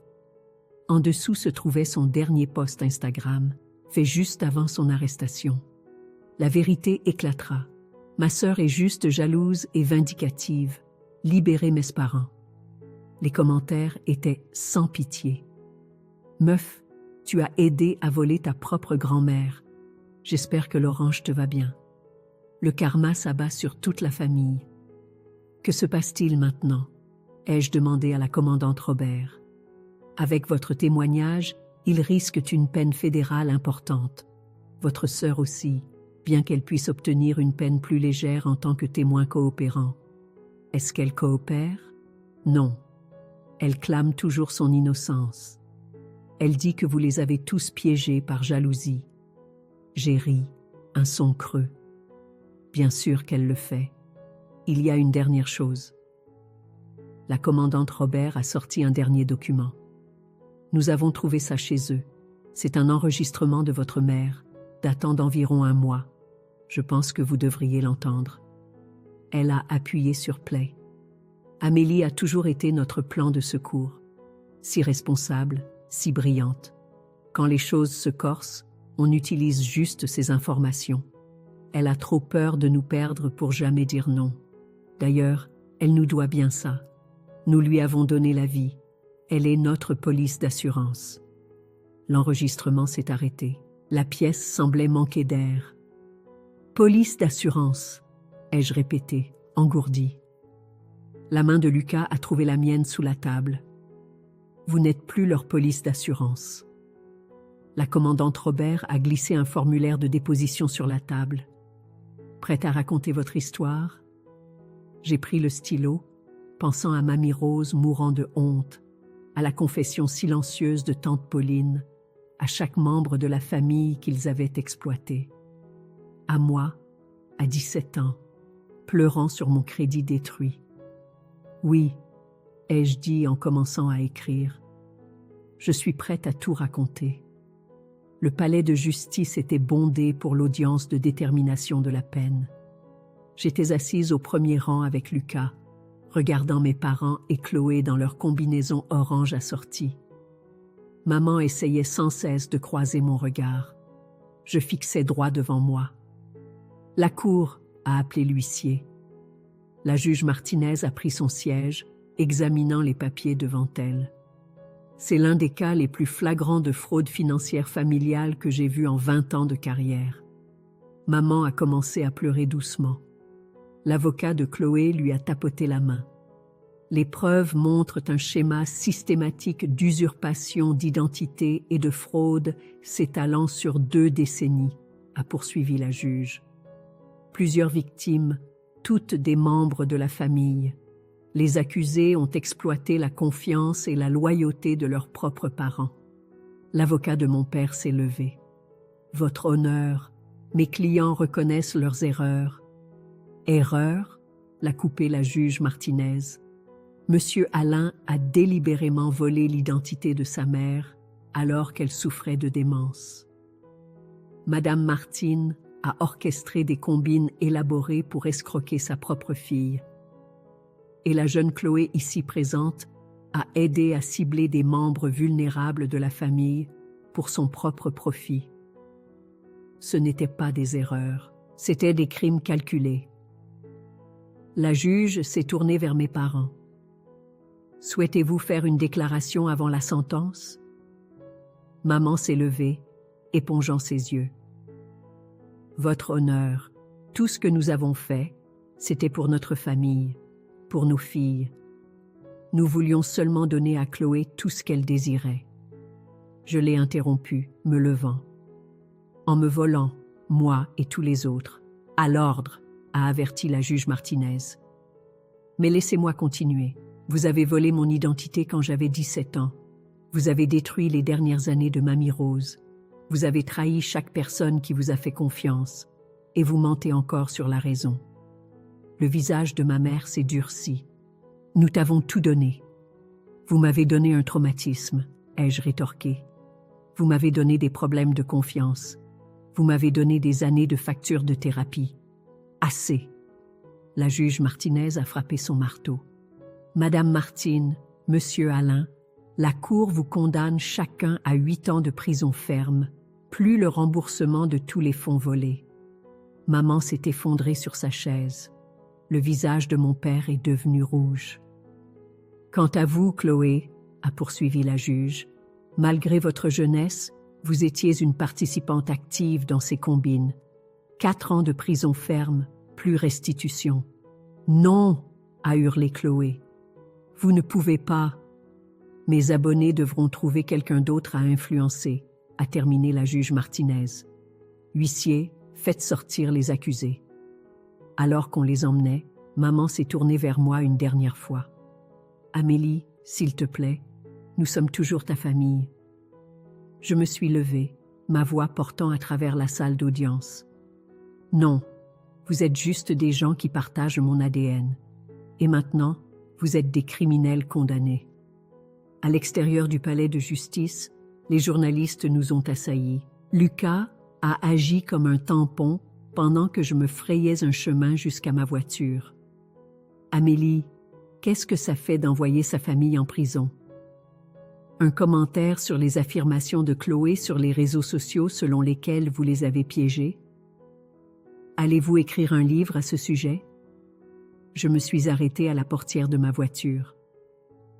En dessous se trouvait son dernier post Instagram, fait juste avant son arrestation. La vérité éclatera. Ma sœur est juste jalouse et vindicative. Libérez mes parents. Les commentaires étaient sans pitié. Meuf, tu as aidé à voler ta propre grand-mère. J'espère que l'orange te va bien. Le karma s'abat sur toute la famille. Que se passe-t-il maintenant? Ai-je demandé à la commandante Robert. Avec votre témoignage, ils risquent une peine fédérale importante. Votre sœur aussi, bien qu'elle puisse obtenir une peine plus légère en tant que témoin coopérant. Est-ce qu'elle coopère? Non. Elle clame toujours son innocence. Elle dit que vous les avez tous piégés par jalousie. J'ai ri, un son creux. Bien sûr qu'elle le fait. Il y a une dernière chose. La commandante Robert a sorti un dernier document. Nous avons trouvé ça chez eux. C'est un enregistrement de votre mère, datant d'environ 1 mois. Je pense que vous devriez l'entendre. Elle a appuyé sur play. Amélie a toujours été notre plan de secours. Si responsable, si brillante. Quand les choses se corsent, on utilise juste ces informations. Elle a trop peur de nous perdre pour jamais dire non. D'ailleurs, elle nous doit bien ça. Nous lui avons donné la vie. Elle est notre police d'assurance. L'enregistrement s'est arrêté. La pièce semblait manquer d'air. Police d'assurance, ai-je répété, engourdi. La main de Lucas a trouvé la mienne sous la table. Vous n'êtes plus leur police d'assurance. La commandante Robert a glissé un formulaire de déposition sur la table. Prête à raconter votre histoire? J'ai pris le stylo, pensant à Mamie Rose mourant de honte, à la confession silencieuse de tante Pauline, à chaque membre de la famille qu'ils avaient exploité. À moi, à 17 ans, pleurant sur mon crédit détruit. Oui, ai-je dit en commençant à écrire. Je suis prête à tout raconter. Le palais de justice était bondé pour l'audience de détermination de la peine. J'étais assise au premier rang avec Lucas, regardant mes parents et Chloé dans leur combinaison orange assortie. Maman essayait sans cesse de croiser mon regard. Je fixais droit devant moi. La cour a appelé l'huissier. La juge Martinez a pris son siège, examinant les papiers devant elle. C'est l'un des cas les plus flagrants de fraude financière familiale que j'ai vu en 20 ans de carrière. Maman a commencé à pleurer doucement. L'avocat de Chloé lui a tapoté la main. Les preuves montrent un schéma systématique d'usurpation d'identité et de fraude s'étalant sur 2 décennies, a poursuivi la juge. Plusieurs victimes, toutes des membres de la famille. Les accusés ont exploité la confiance et la loyauté de leurs propres parents. L'avocat de mon père s'est levé. Votre honneur, mes clients reconnaissent leurs erreurs. Erreur, l'a coupé la juge Martinez. Monsieur Alain a délibérément volé l'identité de sa mère alors qu'elle souffrait de démence. Madame Martine a orchestré des combines élaborées pour escroquer sa propre fille. Et la jeune Chloé ici présente a aidé à cibler des membres vulnérables de la famille pour son propre profit. Ce n'étaient pas des erreurs, c'étaient des crimes calculés. La juge s'est tournée vers mes parents. Souhaitez-vous faire une déclaration avant la sentence? Maman s'est levée, épongeant ses yeux. Votre honneur, tout ce que nous avons fait, c'était pour notre famille, pour nos filles. Nous voulions seulement donner à Chloé tout ce qu'elle désirait. Je l'ai interrompue, me levant. En me volant, moi et tous les autres, à l'ordre, a averti la juge Martinez. Mais laissez-moi continuer. Vous avez volé mon identité quand j'avais 17 ans. Vous avez détruit les dernières années de Mamie Rose. Vous avez trahi chaque personne qui vous a fait confiance. Et vous mentez encore sur la raison. Le visage de ma mère s'est durci. Nous t'avons tout donné. Vous m'avez donné un traumatisme, ai-je rétorqué. Vous m'avez donné des problèmes de confiance. Vous m'avez donné des années de factures de thérapie. Assez. La juge Martinez a frappé son marteau. Madame Martine, Monsieur Alain, la Cour vous condamne chacun à 8 ans de prison ferme, plus le remboursement de tous les fonds volés. Maman s'est effondrée sur sa chaise. Le visage de mon père est devenu rouge. Quant à vous, Chloé, a poursuivi la juge, malgré votre jeunesse, vous étiez une participante active dans ces combines. 4 ans de prison ferme, plus restitution. Non, a hurlé Chloé. Vous ne pouvez pas. Mes abonnés devront trouver quelqu'un d'autre à influencer, a terminé la juge Martinez. Huissier, faites sortir les accusés. Alors qu'on les emmenait, maman s'est tournée vers moi une dernière fois. Amélie, s'il te plaît, nous sommes toujours ta famille. Je me suis levée, ma voix portant à travers la salle d'audience. Non, vous êtes juste des gens qui partagent mon ADN. Et maintenant, vous êtes des criminels condamnés. À l'extérieur du palais de justice, les journalistes nous ont assaillis. Lucas a agi comme un tampon pendant que je me frayais un chemin jusqu'à ma voiture. Amélie, qu'est-ce que ça fait d'envoyer sa famille en prison? Un commentaire sur les affirmations de Chloé sur les réseaux sociaux selon lesquels vous les avez piégés? Allez-vous écrire un livre à ce sujet? Je me suis arrêtée à la portière de ma voiture.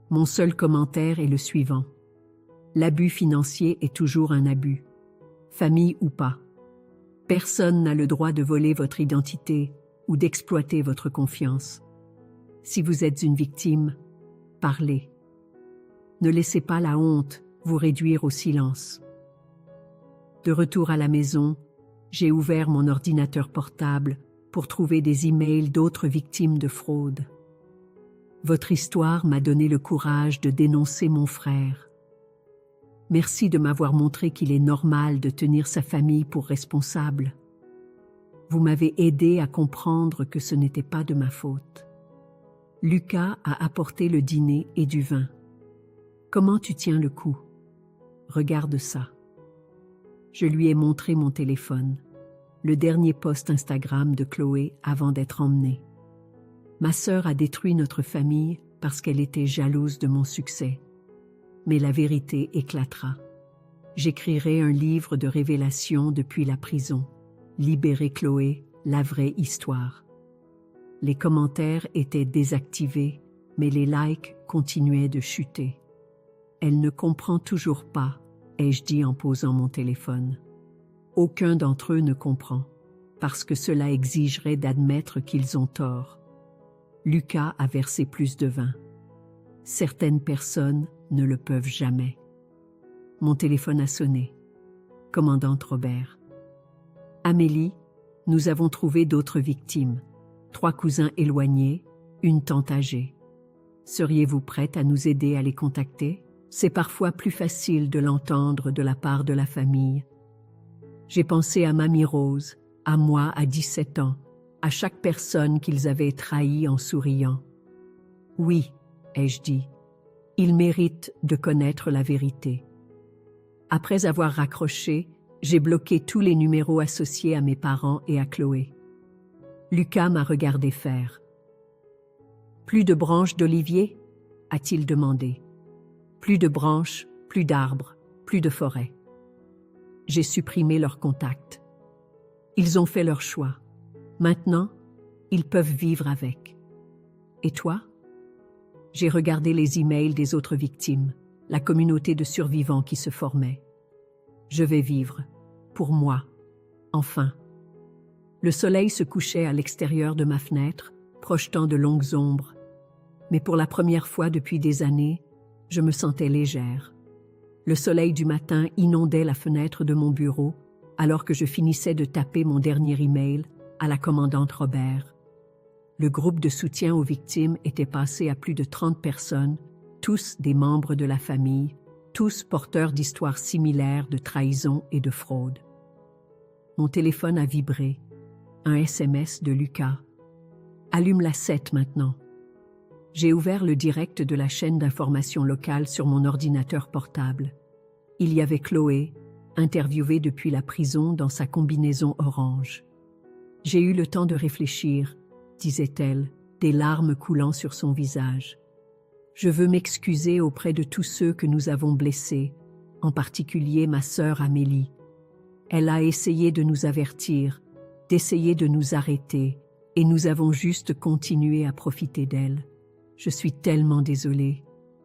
Mon seul commentaire est le suivant. L'abus financier est toujours un abus, famille ou pas. Personne n'a le droit de voler votre identité ou d'exploiter votre confiance. Si vous êtes une victime, parlez. Ne laissez pas la honte vous réduire au silence. De retour à la maison, j'ai ouvert mon ordinateur portable pour trouver des emails d'autres victimes de fraude. Votre histoire m'a donné le courage de dénoncer mon frère. Merci de m'avoir montré qu'il est normal de tenir sa famille pour responsable. Vous m'avez aidé à comprendre que ce n'était pas de ma faute. Lucas a apporté le dîner et du vin. Comment tu tiens le coup? Regarde ça. Je lui ai montré mon téléphone, le dernier post Instagram de Chloé avant d'être emmenée. Ma sœur a détruit notre famille parce qu'elle était jalouse de mon succès. Mais la vérité éclatera. J'écrirai un livre de révélations depuis la prison. Libérer Chloé, la vraie histoire. Les commentaires étaient désactivés, mais les likes continuaient de chuter. Elle ne comprend toujours pas, ai-je dit en posant mon téléphone. Aucun d'entre eux ne comprend, parce que cela exigerait d'admettre qu'ils ont tort. Lucas a versé plus de vin. Certaines personnes ne le peuvent jamais. Mon téléphone a sonné. Commandante Robert. Amélie, nous avons trouvé d'autres victimes. 3 cousins éloignés, une tante âgée. Seriez-vous prête à nous aider à les contacter? C'est parfois plus facile de l'entendre de la part de la famille. J'ai pensé à Mamie Rose, à moi à 17 ans, à chaque personne qu'ils avaient trahie en souriant. Oui, ai-je dit, ils méritent de connaître la vérité. Après avoir raccroché, j'ai bloqué tous les numéros associés à mes parents et à Chloé. Lucas m'a regardé faire. Plus de branches d'olivier? A-t-il demandé. Plus de branches, plus d'arbres, plus de forêt. J'ai supprimé leurs contacts. Ils ont fait leur choix. Maintenant, ils peuvent vivre avec. Et toi? J'ai regardé les emails des autres victimes, la communauté de survivants qui se formait. Je vais vivre, pour moi, enfin. Le soleil se couchait à l'extérieur de ma fenêtre, projetant de longues ombres. Mais pour la première fois depuis des années, je me sentais légère. Le soleil du matin inondait la fenêtre de mon bureau alors que je finissais de taper mon dernier email à la commandante Robert. Le groupe de soutien aux victimes était passé à plus de 30 personnes, tous des membres de la famille, tous porteurs d'histoires similaires de trahison et de fraude. Mon téléphone a vibré. Un SMS de Lucas. Allume la 7 maintenant. J'ai ouvert le direct de la chaîne d'information locale sur mon ordinateur portable. Il y avait Chloé, interviewée depuis la prison dans sa combinaison orange. J'ai eu le temps de réfléchir, disait-elle, des larmes coulant sur son visage. Je veux m'excuser auprès de tous ceux que nous avons blessés, en particulier ma sœur Amélie. Elle a essayé de nous avertir, d'essayer de nous arrêter, et nous avons juste continué à profiter d'elle. Je suis tellement désolée.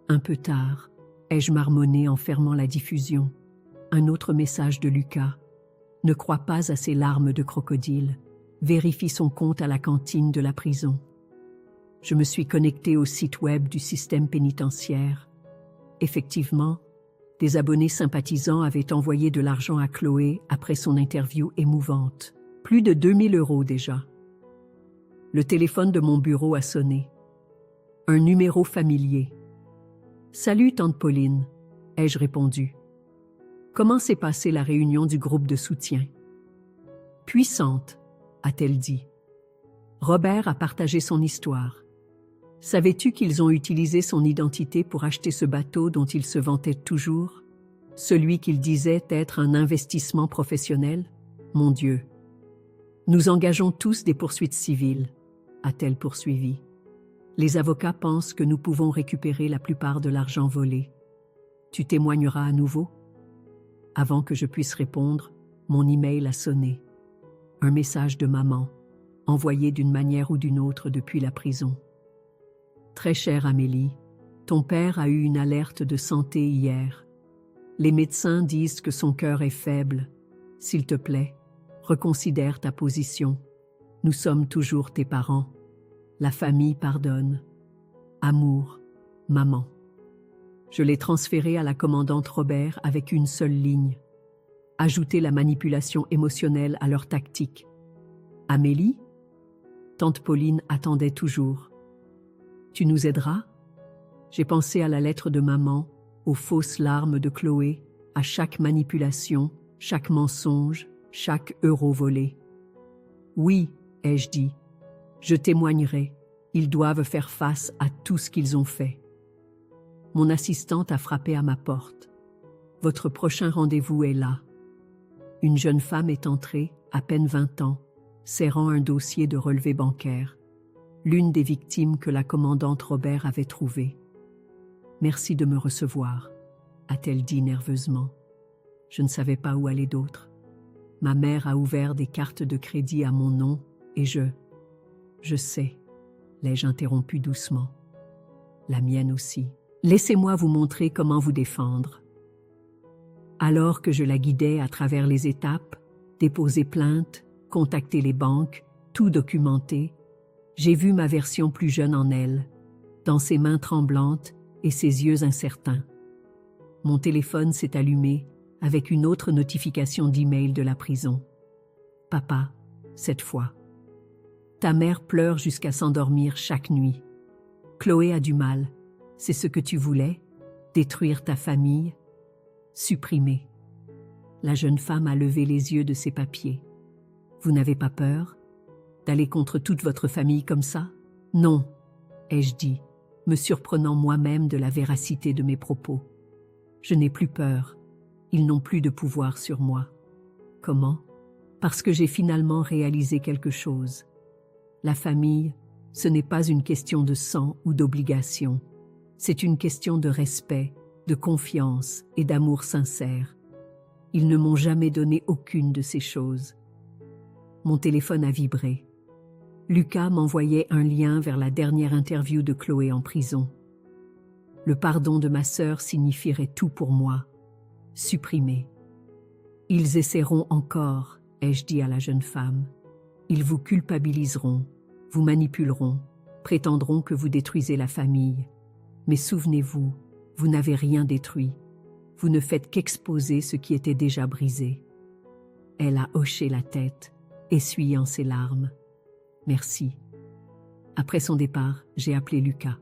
Un peu tard, ai-je marmonné en fermant la diffusion. Un autre message de Lucas. Ne crois pas à ces larmes de crocodile. Vérifie son compte à la cantine de la prison. Je me suis connectée au site web du système pénitentiaire. Effectivement, des abonnés sympathisants avaient envoyé de l'argent à Chloé après son interview émouvante. Plus de 2000 € déjà. Le téléphone de mon bureau a sonné. Un numéro familier. « Salut, tante Pauline », ai-je répondu. « Comment s'est passée la réunion du groupe de soutien ?»« Puissante », a-t-elle dit. Robert a partagé son histoire. Savais-tu qu'ils ont utilisé son identité pour acheter ce bateau dont il se vantait toujours? Celui qu'il disait être un investissement professionnel? Mon Dieu. Nous engageons tous des poursuites civiles, a-t-elle poursuivi. Les avocats pensent que nous pouvons récupérer la plupart de l'argent volé. Tu témoigneras à nouveau? Avant que je puisse répondre, mon email a sonné. Un message de maman, envoyé d'une manière ou d'une autre depuis la prison. Très chère Amélie, ton père a eu une alerte de santé hier. Les médecins disent que son cœur est faible. S'il te plaît, reconsidère ta position. Nous sommes toujours tes parents. La famille pardonne. Amour, maman. Je l'ai transféré à la commandante Robert avec une seule ligne. Ajouter la manipulation émotionnelle à leur tactique. Amélie? Tante Pauline attendait toujours. Tu nous aideras? J'ai pensé à la lettre de maman, aux fausses larmes de Chloé, à chaque manipulation, chaque mensonge, chaque euro volé. Oui, ai-je dit. Je témoignerai. Ils doivent faire face à tout ce qu'ils ont fait. Mon assistante a frappé à ma porte. Votre prochain rendez-vous est là. Une jeune femme est entrée, à peine 20 ans, serrant un dossier de relevé bancaire. L'une des victimes que la commandante Robert avait trouvée. Merci de me recevoir, a-t-elle dit nerveusement. Je ne savais pas où aller d'autre. Ma mère a ouvert des cartes de crédit à mon nom et je sais, l'ai-je interrompu doucement. La mienne aussi. Laissez-moi vous montrer comment vous défendre. Alors que je la guidais à travers les étapes, déposer plainte, contacter les banques, tout documenter, j'ai vu ma version plus jeune en elle, dans ses mains tremblantes et ses yeux incertains. Mon téléphone s'est allumé avec une autre notification d'email de la prison. Papa, cette fois. Ta mère pleure jusqu'à s'endormir chaque nuit. Chloé a du mal. C'est ce que tu voulais? Détruire ta famille? Supprimer. La jeune femme a levé les yeux de ses papiers. Vous n'avez pas peur d'aller contre toute votre famille comme ça? Non, ai-je dit, me surprenant moi-même de la véracité de mes propos. Je n'ai plus peur. Ils n'ont plus de pouvoir sur moi. Comment? Parce que j'ai finalement réalisé quelque chose. La famille, ce n'est pas une question de sang ou d'obligation. C'est une question de respect, de confiance et d'amour sincère. Ils ne m'ont jamais donné aucune de ces choses. Mon téléphone a vibré. Lucas m'envoyait un lien vers la dernière interview de Chloé en prison. Le pardon de ma sœur signifierait tout pour moi. Supprimer. Ils essaieront encore, ai-je dit à la jeune femme. Ils vous culpabiliseront, vous manipuleront, prétendront que vous détruisez la famille. Mais souvenez-vous, vous n'avez rien détruit. Vous ne faites qu'exposer ce qui était déjà brisé. Elle a hoché la tête, essuyant ses larmes. Merci. Après son départ, j'ai appelé Lucas.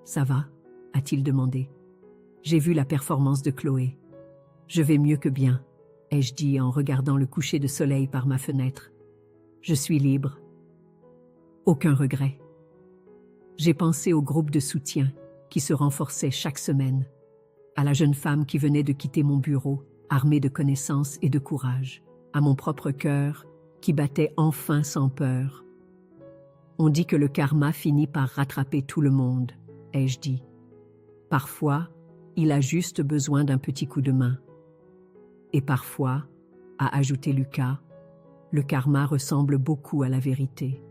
Ça va? A-t-il demandé. J'ai vu la performance de Chloé. Je vais mieux que bien, ai-je dit en regardant le coucher de soleil par ma fenêtre. Je suis libre. Aucun regret. J'ai pensé au groupe de soutien qui se renforçait chaque semaine, à la jeune femme qui venait de quitter mon bureau, armée de connaissances et de courage, à mon propre cœur qui battait enfin sans peur. On dit que le karma finit par rattraper tout le monde, ai-je dit. Parfois, il a juste besoin d'un petit coup de main. Et parfois, a ajouté Lucas, le karma ressemble beaucoup à la vérité.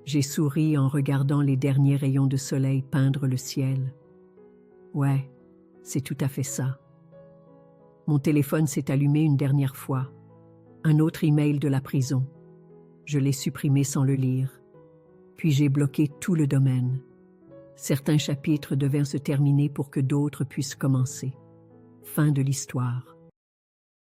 J'ai souri en regardant les derniers rayons de soleil peindre le ciel. Ouais, c'est tout à fait ça. Mon téléphone s'est allumé une dernière fois. Un autre email de la prison. Je l'ai supprimé sans le lire. Puis j'ai bloqué tout le domaine. Certains chapitres devaient se terminer pour que d'autres puissent commencer. Fin de l'histoire.